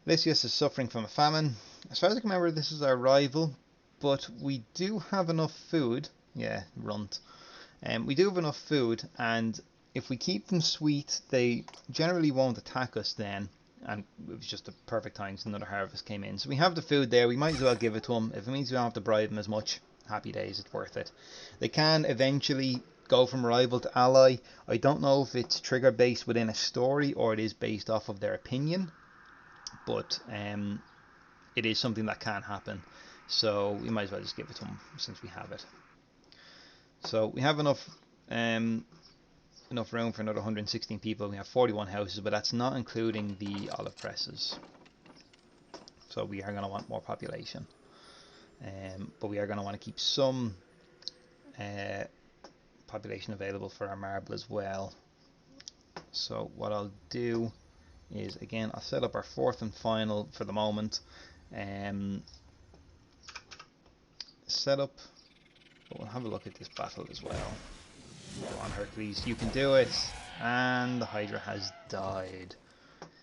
Lysias is suffering from a famine. As far as I can remember, this is our rival, but we do have enough food. Yeah, runt. We do have enough food, and if we keep them sweet, they generally won't attack us then. And it was just the perfect time because another harvest came in. So we have the food there. We might as well give it to them. If it means we don't have to bribe them as much, happy days, it's worth it. They can eventually go from rival to ally. I don't know if it's trigger based within a story or it is based off of their opinion, but it is something that can happen. So we might as well just give it to them since we have it. So we have enough room for another 116 people. We have 41 houses, but that's not including the olive presses. So we are going to want more population. But we are going to want to keep some population available for our marble as well. So what I'll do is, again, I'll set up our fourth and final for the moment setup, but we'll have a look at this battle as well. Go on, Hercules, you can do it. And the Hydra has died.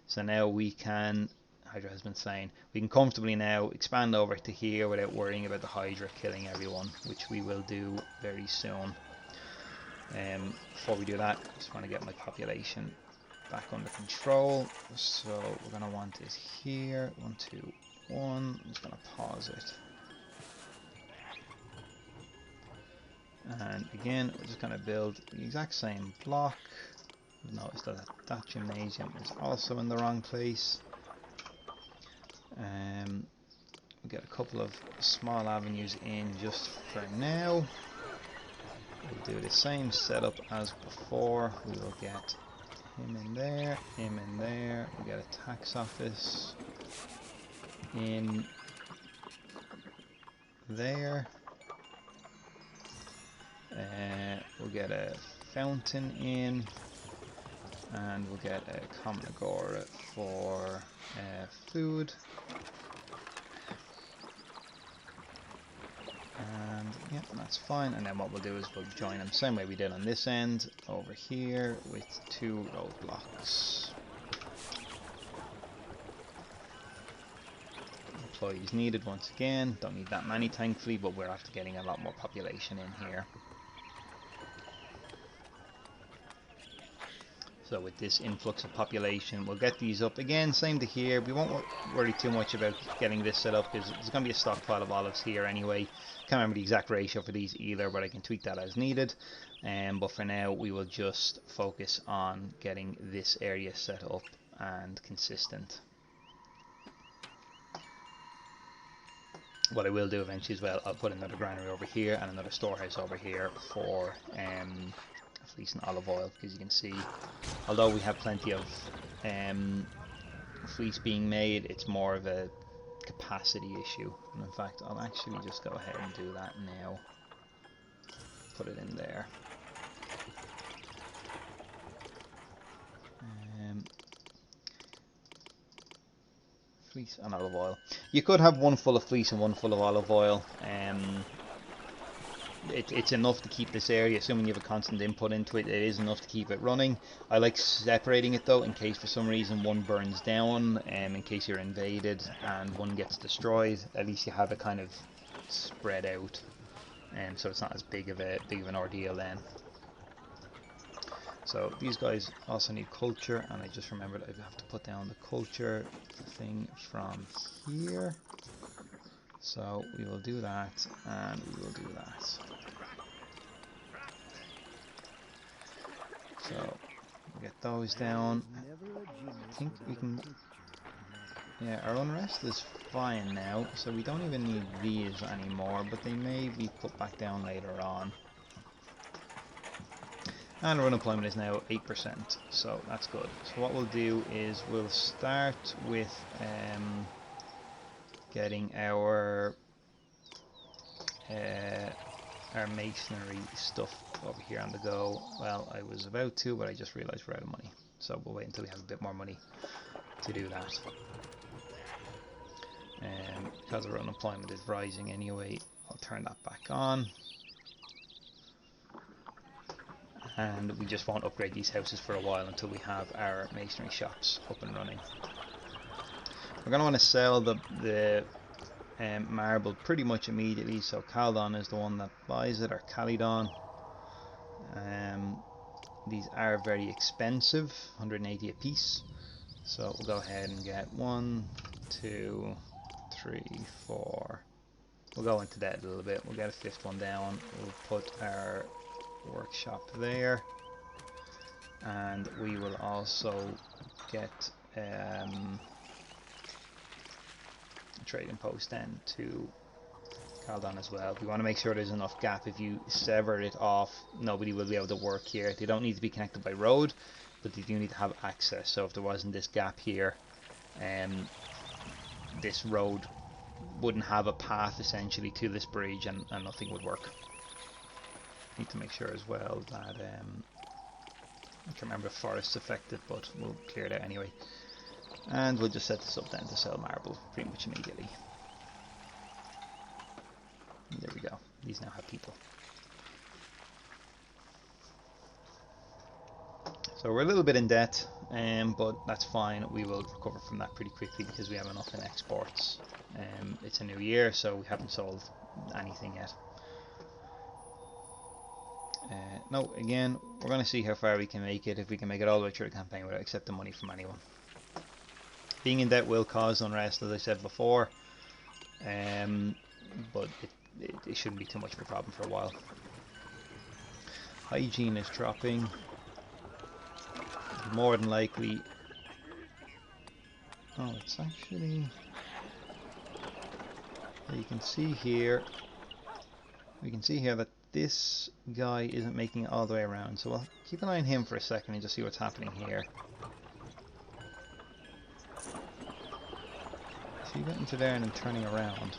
So now we can, Hydra has been slain, we can comfortably now expand over to here without worrying about the Hydra killing everyone, which we will do very soon. Before we do that, I just want to get my population back under control. So we're going to want this here. 1, 2, 1. I'm just going to pause it. And again, we're just going to build the exact same block. Notice that that gymnasium is also in the wrong place. We'll get a couple of small avenues in just for now. We'll do the same setup as before. We will get him in there, him in there. We'll get a tax office in there. We'll get a fountain in, and we'll get a common agora for food. And yeah, that's fine. And then what we'll do is we'll join them same way we did on this end over here with 2 roadblocks. Employees needed once again. Don't need that many thankfully, but we're after getting a lot more population in here. So with this influx of population, we'll get these up again. Same to here. We won't worry too much about getting this set up because there's going to be a stockpile of olives here anyway. Can't remember the exact ratio for these either, but I can tweak that as needed. But for now, we will just focus on getting this area set up and consistent. What I will do eventually as well, I'll put another granary over here and another storehouse over here for fleece and olive oil, because you can see, although we have plenty of fleece being made, it's more of a capacity issue. And in fact, I'll actually just go ahead and do that now. Put it in there. Fleece and olive oil. You could have one full of fleece and one full of olive oil. It's enough to keep this area, assuming you have a constant input into it, it is enough to keep it running. I like separating it though, in case for some reason one burns down, in case you're invaded and one gets destroyed, at least you have it kind of spread out, so it's not as big of an ordeal then. So these guys also need culture, and I just remembered I have to put down the culture thing from here. So we will do that, and we will do that. So we'll get those down. I think we can. Yeah, our unrest is fine now, so we don't even need these anymore, but they may be put back down later on. And our unemployment is now 8%, so that's good. So what we'll do is we'll start with getting our masonry stuff over here on the go. Well, I was about to, but I just realized we're out of money, so we'll wait until we have a bit more money to do that. Because our unemployment is rising anyway, I'll turn that back on. And we just won't upgrade these houses for a while until we have our masonry shops up and running. We're going to want to sell the marble pretty much immediately. So Caldon is the one that buys it, or Calidon. These are very expensive, 180 a piece. So we'll go ahead and get 1, 2, 3, 4. We'll go into that a little bit. We'll get a 5th one down. We'll put our workshop there, and we will also get a trading post then to Caldon as well. We want to make sure there's enough gap. If you sever it off, nobody will be able to work here. They don't need to be connected by road, but they do need to have access. So if there wasn't this gap here, this road wouldn't have a path essentially to this bridge, and nothing would work. Need to make sure as well that I can't remember if forest's affected, but we'll clear it out anyway. And we'll just set this up then to sell marble pretty much immediately. And there we go. These now have people. So we're a little bit in debt, but that's fine. We will recover from that pretty quickly because we have enough in exports. It's a new year, so we haven't sold anything yet. No, again, we're going to see how far we can make it, if we can make it all the way through the campaign without accepting money from anyone. Being in debt will cause unrest, as I said before, but it shouldn't be too much of a problem for a while. Hygiene is dropping. More than likely... Oh, it's actually... You can see here... We can see here that this guy isn't making it all the way around, so we'll keep an eye on him for a second and just see what's happening here. Is he getting to there and then turning around?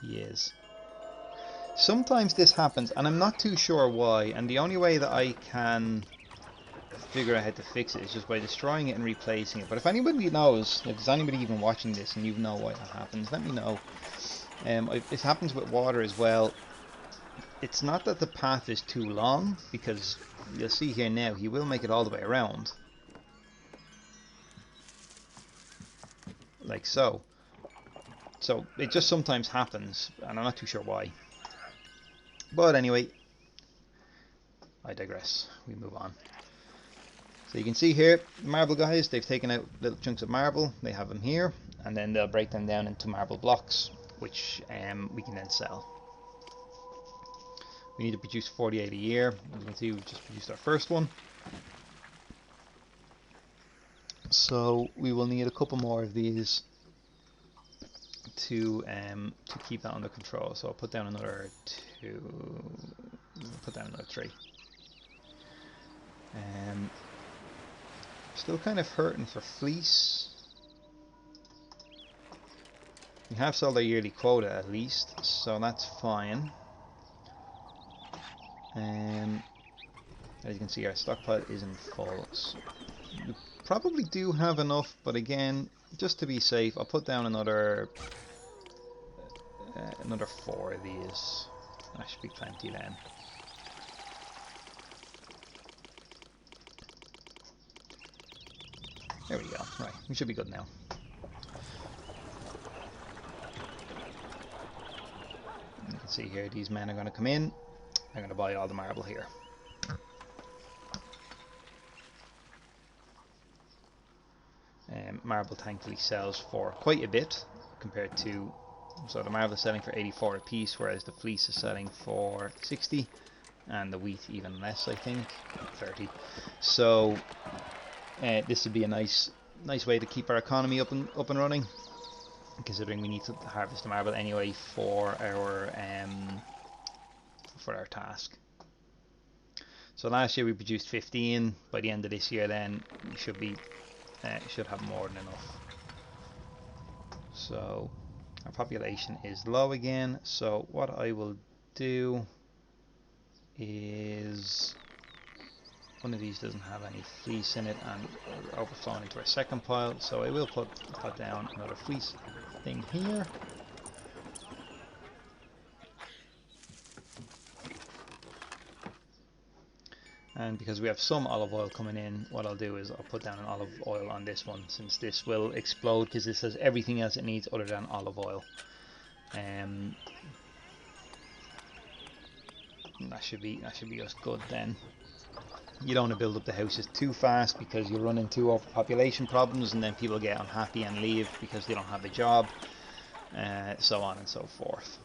He is. Sometimes this happens, and I'm not too sure why, and the only way that I can figure out how to fix it is just by destroying it and replacing it. But if anybody knows, if there's anybody even watching this and you know why that happens, let me know. It happens with water as well. It's not that the path is too long, because you'll see here now he will make it all the way around, like so. So it just sometimes happens, and I'm not too sure why. But anyway, I digress. We move on. So you can see here, marble guys, they've taken out little chunks of marble. They have them here, and then they'll break them down into marble blocks, which we can then sell. We need to produce 48 a year. As you can see, we've just produced our first one. So we will need a couple more of these to keep that under control. So I'll put down another 2. Put down another 3. Still kind of hurting for fleece. We have sold our yearly quota at least, so that's fine. As you can see, our stockpile isn't full. So we probably do have enough, but again, just to be safe, I'll put down another 4 of these. That should be plenty then. There we go. Right, we should be good now. You can see here, these men are going to come in. They're going to buy all the marble here. Marble thankfully sells for quite a bit compared to... So the marble is selling for 84 a piece, whereas the fleece is selling for 60, and the wheat even less, I think, 30. So this would be a nice way to keep our economy up and running, considering we need to harvest the marble anyway for our task. So last year we produced 15. By the end of this year, then we should have more than enough. So our population is low again. So what I will do is, one of these doesn't have any fleece in it, and we're overflowing into our second pile, so I will put down another fleece thing here. And because we have some olive oil coming in, what I'll do is I'll put down an olive oil on this one, since this will explode, because this has everything else it needs other than olive oil. That should be us good then. You don't want to build up the houses too fast, because you run into overpopulation problems, and then people get unhappy and leave because they don't have a job, so on and so forth.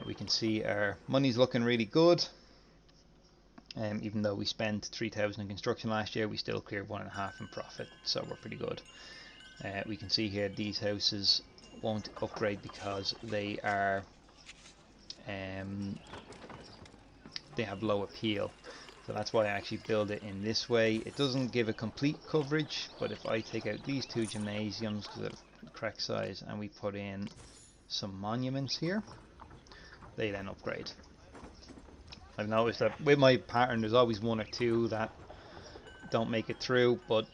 We can see our money's looking really good. Even though we spent 3,000 in construction last year, we still cleared 1.5 in profit, so we're pretty good. We can see here these houses won't upgrade because they are they have low appeal, so that's why I actually build it in this way. It doesn't give a complete coverage, but if I take out these two gymnasiums because of the correct size, and we put in some monuments here, they then upgrade. I've noticed that with my pattern there's always one or two that don't make it through, but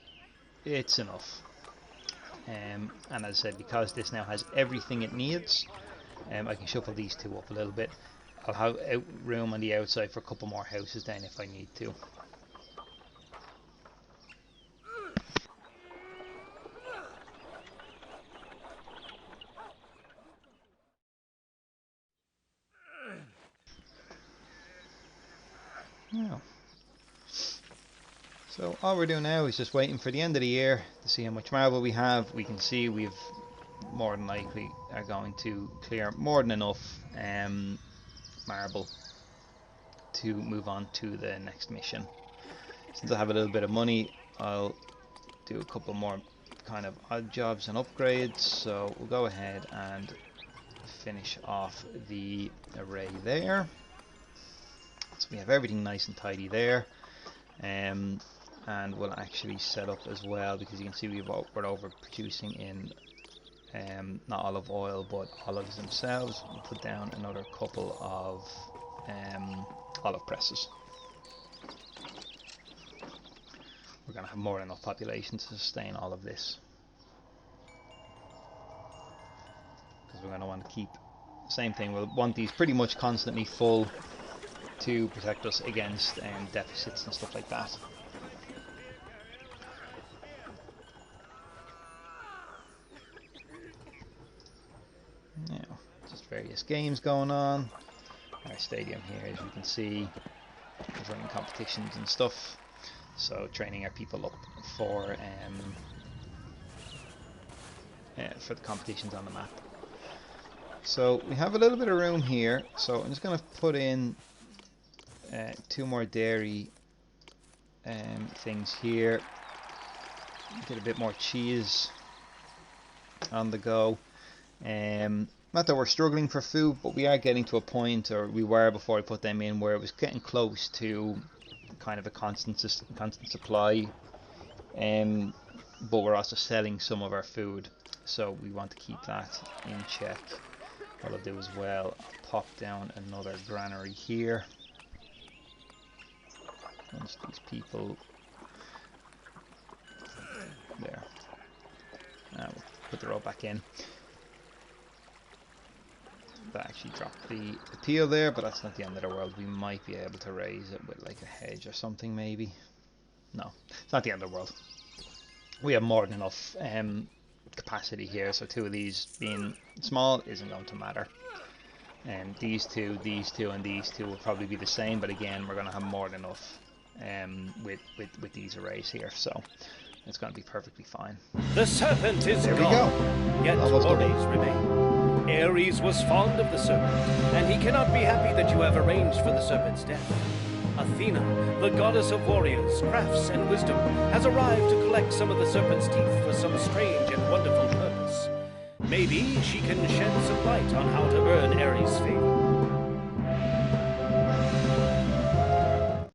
it's enough. And as I said, because this now has everything it needs, I can shuffle these two up a little bit. I'll have room on the outside for a couple more houses then if I need to. Now, so all we're doing now is just waiting for the end of the year to see how much marble we have. We can see we've more than likely are going to clear more than enough marble to move on to the next mission. Since I have a little bit of money, I'll do a couple more kind of odd jobs and upgrades, so we'll go ahead and finish off the array there. So we have everything nice and tidy there, and we'll actually set up as well, because you can see we're overproducing in not olive oil but olives themselves. We'll put down another couple of olive presses. We're going to have more than enough population to sustain all of this, because we're going to want to keep the same thing. We'll want these pretty much constantly full to protect us against deficits and stuff like that. Now, just various games going on. Our stadium here, as you can see, is running competitions and stuff, so training our people up for the competitions on the map. So we have a little bit of room here, so I'm just going to put in 2 more dairy things here. Get a bit more cheese on the go. Not that we're struggling for food, but we are getting to a point, or we were before I put them in, where it was getting close to kind of a constant supply. But we're also selling some of our food, so we want to keep that in check. What I'll do as well, I'll pop down another granary here. Once these people there, we'll put the row back in. That actually dropped the appeal there, but that's not the end of the world. We might be able to raise it with like a hedge or something, maybe. No, it's not the end of the world. We have more than enough capacity here, so 2 of these being small isn't going to matter. And these two, and these 2 will probably be the same, but again, we're going to have more than enough with these arrays here, so it's going to be perfectly fine. The serpent is there gone, we go. yet worries remain. Ares was fond of the serpent, and he cannot be happy that you have arranged for the serpent's death. Athena, the goddess of warriors, crafts, and wisdom, has arrived to collect some of the serpent's teeth for some strange and wonderful purpose. Maybe she can shed some light on how to earn Ares' favor.